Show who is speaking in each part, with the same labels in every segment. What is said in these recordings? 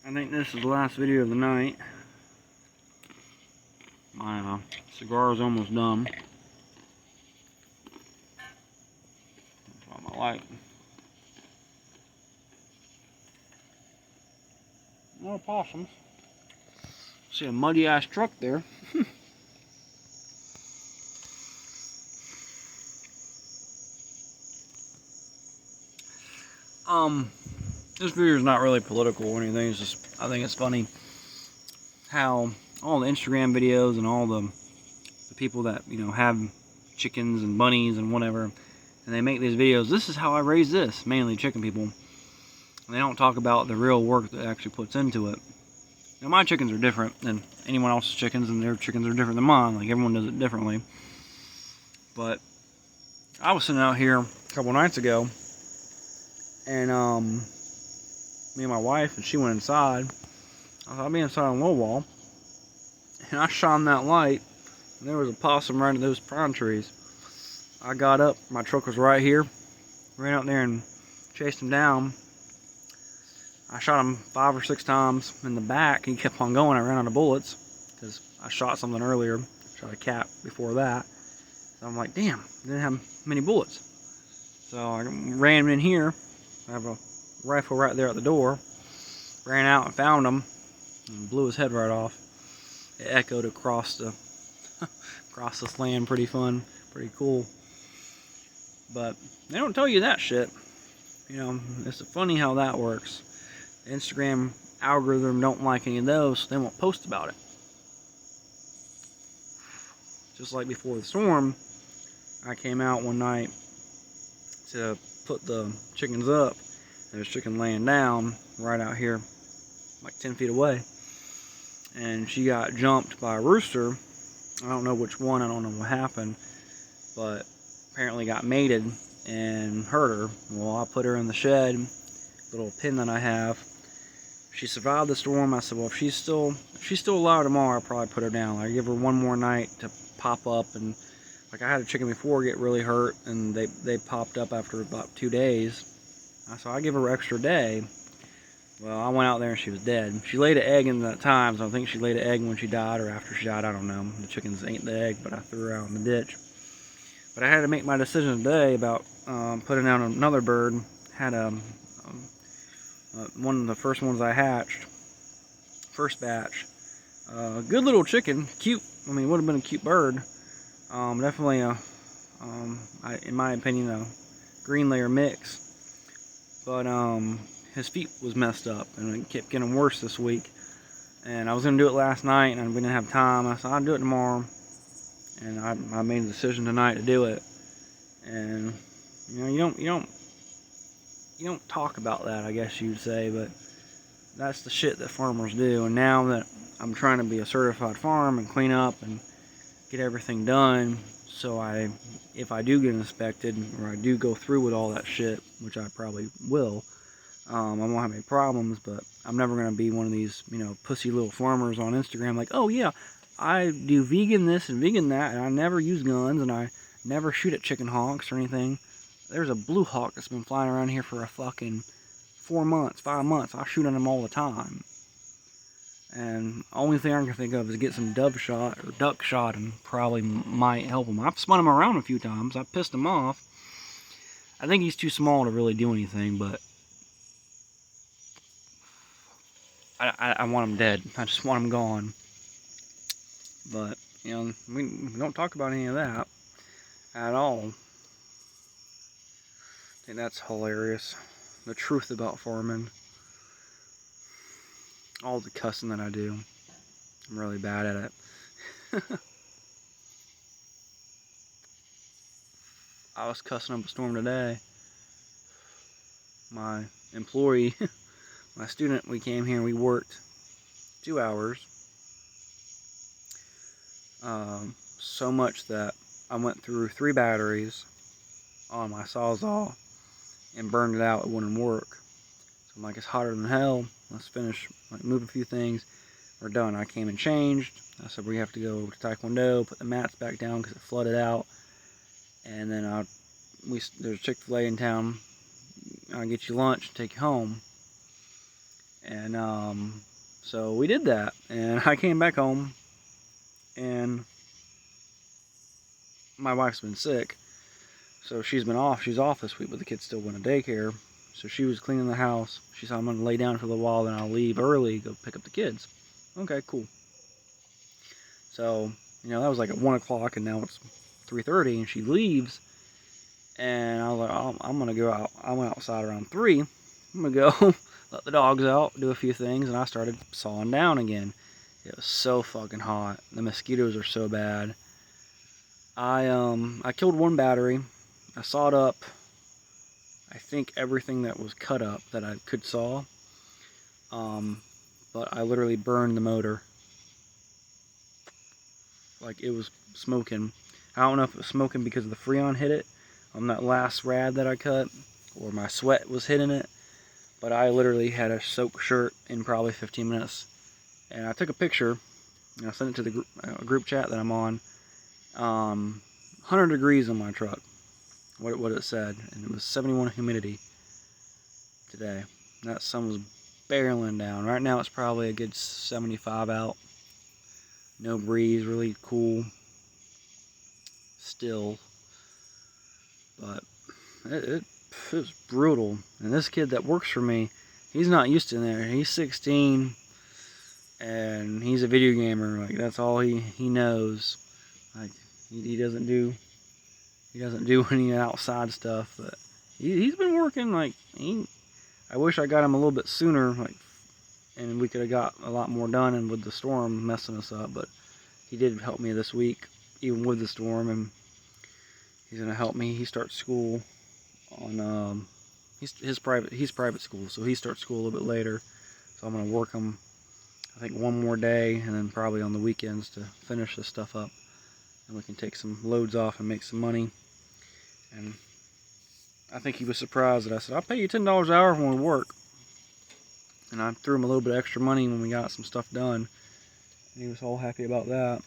Speaker 1: I think this is the last video of the night. My cigar is almost done. That's all my light. More possums. See a muddy ass truck there. This video is not really political or anything. It's just, I think it's funny how all the Instagram videos and all the people that, you know, have chickens and bunnies and whatever, and they make these videos. This is how I raise this, mainly chicken people. And they don't talk about the real work that actually puts into it. Now, my chickens are different than anyone else's chickens, and their chickens are different than mine. Like, everyone does it differently. But I was sitting out here a couple nights ago, and me and my wife, and she went inside. I thought I'd be inside on low wall, and I shone that light, and there was a possum right in those pine trees. I got up, my truck was right here, ran out there and chased him down. I shot him 5 or 6 times in the back. He kept on going. I ran out of bullets because I shot something earlier. Shot a cat before that. So I'm like, damn, didn't have many bullets. So I ran in here. I have a rifle right there at the door. Ran out and found him and blew his head right off. It echoed across the across this land. Pretty fun, pretty cool. But they don't tell you that shit. You know, it's funny how that works. The Instagram algorithm don't like any of those, so they won't post about it. Just like before the storm, I came out one night to put the chickens up. There's a chicken laying down right out here, like 10 feet away. And she got jumped by a rooster. I don't know which one, I don't know what happened, but apparently got mated and hurt her. Well, I put her in the shed, little pen that I have. She survived the storm. I said, well, if she's still alive tomorrow, I'll probably put her down. I give her one more night to pop up, and like I had a chicken before get really hurt, and they popped up after about 2 days. So I give her an extra day. Well, I went out there and she was dead. She laid an egg in that time, so I think she laid an egg when she died or after she died. I don't know. The chickens ate the egg, but I threw her out in the ditch. But I had to make my decision today about putting out another bird. Had one of the first ones I hatched, first batch. Good little chicken, cute. I mean, it would have been a cute bird. Definitely in my opinion, a green layer mix. But his feet was messed up, and it kept getting worse this week. And I was gonna do it last night, and I didn't have time. I said I'll do it tomorrow, and I made a decision tonight to do it. And you know, you don't talk about that, I guess you'd say, but that's the shit that farmers do. And now that I'm trying to be a certified farm and clean up and get everything done, so if I do get inspected, or I do go through with all that shit, which I probably will, I won't have any problems. But I'm never going to be one of these, you know, pussy little farmers on Instagram like, oh yeah, I do vegan this and vegan that, and I never use guns, and I never shoot at chicken hawks or anything. There's a blue hawk that's been flying around here for a fucking 4 months, 5 months. I shoot at them all the time. And the only thing I can think of is get some dove shot or duck shot, and probably might help him. I've spun him around a few times. I've pissed him off. I think he's too small to really do anything, but I want him dead. I just want him gone. But, you know, we don't talk about any of that at all. I think that's hilarious. The truth about farming. All the cussing that I do. I'm really bad at it. I was cussing up a storm today. My employee, my student, we came here and we worked 2 hours. So much that I went through 3 batteries on my Sawzall and burned it out. It wouldn't work. So I'm like, it's hotter than hell. Let's finish, like, move a few things. We're done. I came and changed. I said we have to go to Taekwondo, put the mats back down because it flooded out. And then there's Chick-fil-A in town. I'll get you lunch and take you home. And so we did that, and I came back home, and my wife's been sick, so she's been off. She's off this week, but the kids still went to daycare. So she was cleaning the house. She said, I'm going to lay down for a little while, then I'll leave early, go pick up the kids. Okay, cool. So, you know, that was like at 1 o'clock, and now it's 3:30, and she leaves. And I was like, oh, I'm going to go out. I went outside around 3. I'm going to go let the dogs out, do a few things, and I started sawing down again. It was so fucking hot. The mosquitoes are so bad. I killed one battery. I sawed up, I think, everything that was cut up that I could saw. But I literally burned the motor. Like, it was smoking. I don't know if it was smoking because of the Freon hit it on that last rad that I cut, or my sweat was hitting it. But I literally had a soaked shirt in probably 15 minutes. And I took a picture, and I sent it to the group chat that I'm on. 100 degrees on my truck, what it said, and it was 71 humidity today. That sun was barreling down. Right now it's probably a good 75 out. No breeze, really cool. Still, but it was brutal. And this kid that works for me, he's not used to there. He's 16, and he's a video gamer. Like, that's all he knows. Like, he doesn't do any outside stuff, but he's been working. Like, I wish I got him a little bit sooner, like, and we could have got a lot more done, and with the storm messing us up. But he did help me this week, even with the storm, and he's gonna help me. He starts school on he's private school, so he starts school a little bit later. So I'm gonna work him, I think, one more day, and then probably on the weekends to finish this stuff up, and we can take some loads off and make some money. And I think he was surprised that I said, I'll pay you $10 an hour when we work. And I threw him a little bit of extra money when we got some stuff done. And he was all happy about that.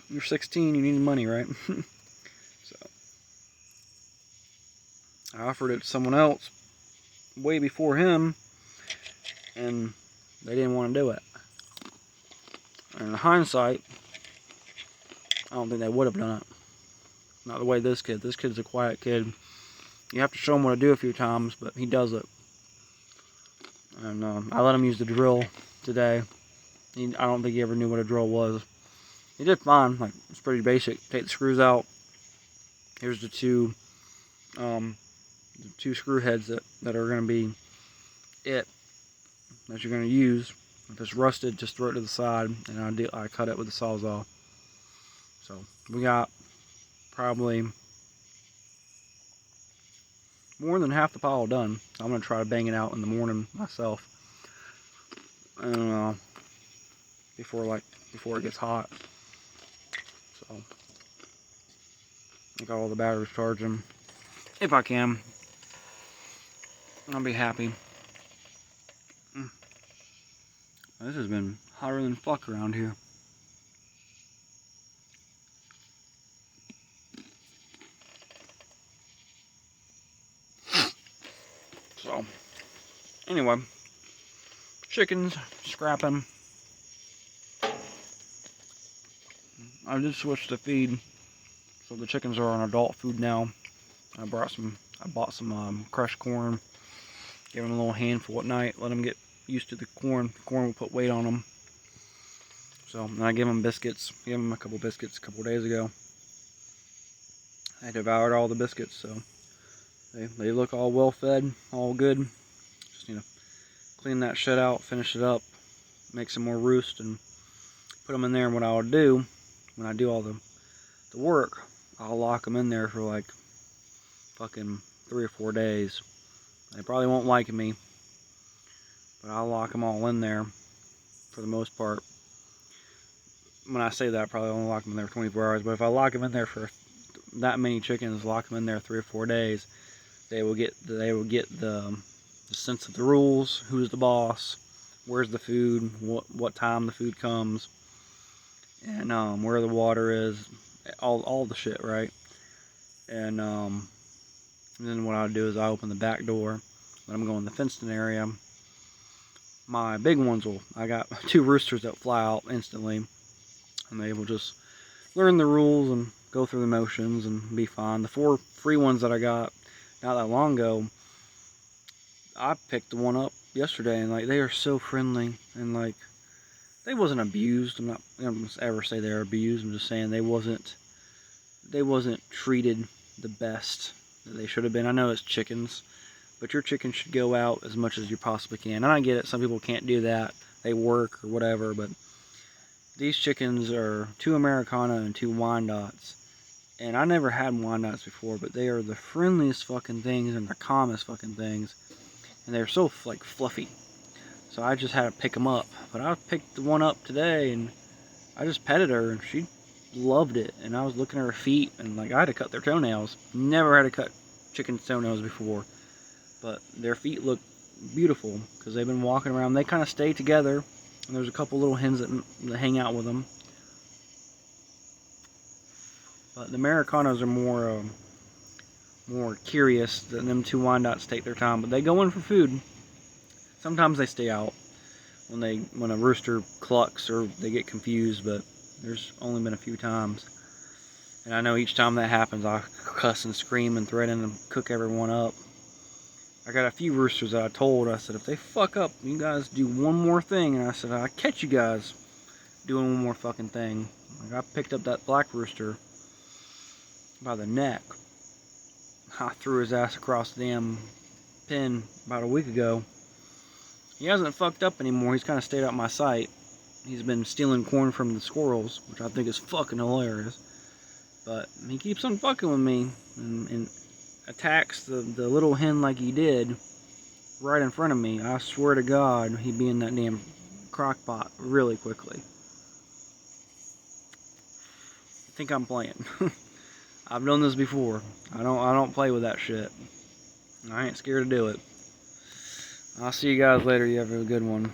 Speaker 1: You're 16, you need money, right? So I offered it to someone else way before him, and they didn't want to do it. And in hindsight, I don't think they would have done it. Not the way this kid's a quiet kid. You have to show him what to do a few times, but he does it. And I let him use the drill today. I don't think he ever knew what a drill was. He did fine. Like, it's pretty basic. Take the screws out. Here's the two screw heads that are going to be that you're going to use. If it's rusted, just throw it to the side, and I cut it with the Sawzall. So we got probably more than half the pile done. I'm going to try to bang it out in the morning myself. And before it gets hot. So I got all the batteries charging. If I can, I'll be happy. This has been hotter than fuck around here. So, anyway, chickens, scrapping. I did switch the feed, so the chickens are on adult food now. I bought some crushed corn, gave them a little handful at night, let them get used to the corn. The corn will put weight on them. So, and I gave them biscuits. Gave them a couple biscuits a couple days ago. I devoured all the biscuits, so they look all well fed, all good. Just need to clean that shit out, finish it up, make some more roost, and put them in there. And what I'll do when I do all the work, I'll lock them in there for like fucking 3 or 4 days. They probably won't like me, but I'll lock them all in there for the most part. When I say that, I probably only lock them in there for 24 hours, but if I lock them in there for that many chickens, lock them in there 3 or 4 days, they will get the sense of the rules, who's the boss, where's the food, what time the food comes, and where the water is, all the shit, right? And And then what I'll do is I'll open the back door, let them go in the fenced-in area. My big ones I got 2 roosters that fly out instantly, and they will just learn the rules and go through the motions and be fine. The 4 free ones that I got not that long ago, I picked the one up yesterday, and like, they are so friendly, and like, they wasn't abused. I'm not gonna ever say they're abused. I'm just saying they wasn't treated the best that they should have been. I know it's chickens, but your chicken should go out as much as you possibly can. And I get it, some people can't do that. They work or whatever, but these chickens are 2 Americana and 2 Wyandottes. And I never had Wyandottes before, but they are the friendliest fucking things and the calmest fucking things. And they're so like fluffy. So I just had to pick them up. But I picked the one up today, and I just petted her, and she loved it. And I was looking at her feet, and like, I had to cut their toenails. Never had to cut chicken's toenails before. But their feet look beautiful because they've been walking around. They kind of stay together, and there's a couple little hens that hang out with them. But the Americanos are more curious than them 2 Wyandottes take their time. But they go in for food. Sometimes they stay out when a rooster clucks or they get confused, but there's only been a few times. And I know each time that happens, I cuss and scream and threaten and cook everyone up. I got a few roosters that I said, if they fuck up, you guys do one more thing. And I said, I catch you guys doing one more fucking thing. Like, I picked up that black rooster by the neck. I threw his ass across the damn pen about a week ago. He hasn't fucked up anymore. He's kind of stayed out my sight. He's been stealing corn from the squirrels, which I think is fucking hilarious. But he keeps on fucking with me and attacks the little hen like he did right in front of me. I swear to God, he'd be in that damn crock pot really quickly. I think I'm playing. I've done this before. I don't play with that shit. I ain't scared to do it. I'll see you guys later. You have a good one.